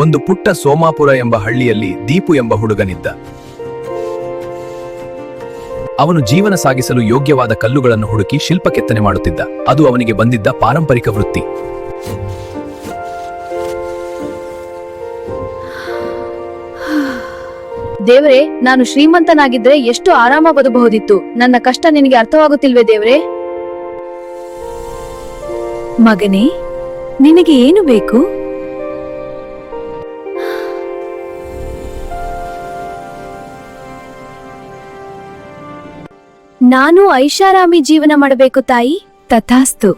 ಒಂದು ಪುಟ್ಟ ಸೋಮಾಪುರ ಎಂಬ ಹಳ್ಳಿಯಲ್ಲಿ ದೀಪು ಎಂಬ ಹುಡುಗನಿದ್ದ. ಅವನು ಜೀವನ ಸಾಗಿಸಲು ಯೋಗ್ಯವಾದ ಕಲ್ಲುಗಳನ್ನು ಹುಡುಕಿ ಶಿಲ್ಪ ಕೆತ್ತನೆ ಮಾಡುತ್ತಿದ್ದ. ಅದು ಅವನಿಗೆ ಬಂದಿದ್ದ ಪಾರಂಪರಿಕ ವೃತ್ತಿ. ದೇವ್ರೆ, ನಾನು ಶ್ರೀಮಂತನಾಗಿದ್ರೆ ಎಷ್ಟು ಆರಾಮ ಬದುಕಬಹುದಿತ್ತು. ನನ್ನ ಕಷ್ಟ ನಿನಗೆ ಅರ್ಥವಾಗುತ್ತಿಲ್ವೇ ದೇವ್ರೆ? ಮಗನೇ, ನಿನಗೆ ಏನು ಬೇಕು? ನಾನು ಐಷಾರಾಮಿ ಜೀವನ ಮಾಡಬೇಕು ತಾಯಿ. ತಥಾಸ್ತು.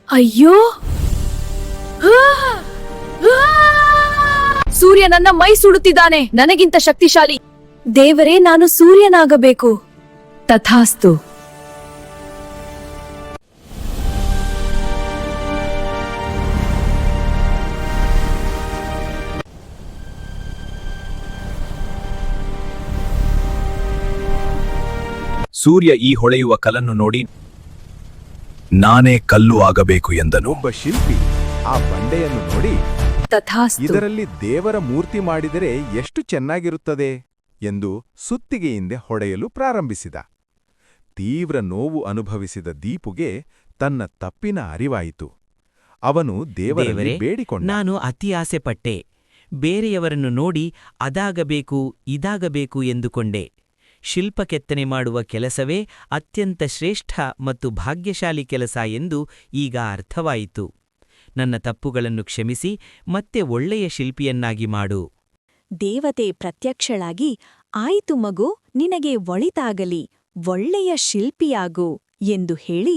ಅಯ್ಯೋ, ಸೂರ್ಯ ನನ್ನ ಮೈ ಸುಡುತ್ತಿದ್ದಾನೆ. ನನಗಿಂತ ಶಕ್ತಿಶಾಲಿ ದೇವರೇ, ನಾನು ಸೂರ್ಯನಾಗಬೇಕು. ತಥಾಸ್ತು. ಸೂರ್ಯ ಈ ಹೊಳೆಯುವ ಕಲ್ಲನ್ನು ನೋಡಿ ನಾನೇ ಕಲ್ಲು ಆಗಬೇಕು ಎಂದನು. ಒಬ್ಬ ಶಿಲ್ಪಿ ಆ ಬಂಡೆಯನ್ನು ನೋಡಿ, ತಥಾಸ್ತು. ಇದರಲ್ಲಿ ದೇವರ ಮೂರ್ತಿ ಮಾಡಿದರೆ ಎಷ್ಟು ಚೆನ್ನಾಗಿರುತ್ತದೆ ಎಂದು ಸುತ್ತಿಗೆಯಿಂದ ಹೊಡೆಯಲು ಪ್ರಾರಂಭಿಸಿದ. ತೀವ್ರ ನೋವು ಅನುಭವಿಸಿದ ದೀಪುಗೆ ತನ್ನ ತಪ್ಪಿನ ಅರಿವಾಯಿತು. ಅವನು ದೇವರಲ್ಲಿ ಬೇಡಿಕೊಂಡ, ನಾನು ಅತಿ ಆಸೆಪಟ್ಟೆ. ಬೇರೆಯವರನ್ನು ನೋಡಿ ಅದಾಗಬೇಕು ಇದಾಗಬೇಕು ಎಂದುಕೊಂಡೆ. ಶಿಲ್ಪ ಕೆತ್ತನೆ ಮಾಡುವ ಕೆಲಸವೇ ಅತ್ಯಂತ ಶ್ರೇಷ್ಠ ಮತ್ತು ಭಾಗ್ಯಶಾಲಿ ಕೆಲಸ ಎಂದು ಈಗ ಅರ್ಥವಾಯಿತು. ನನ್ನ ತಪ್ಪುಗಳನ್ನು ಕ್ಷಮಿಸಿ ಮತ್ತೆ ಒಳ್ಳೆಯ ಶಿಲ್ಪಿಯನ್ನಾಗಿ ಮಾಡು. ದೇವತೆ ಪ್ರತ್ಯಕ್ಷಳಾಗಿ, ಆಯಿತು ಮಗು, ನಿನಗೆ ಒಳಿತಾಗಲಿ, ಒಳ್ಳೆಯ ಶಿಲ್ಪಿಯಾಗು ಎಂದು ಹೇಳಿ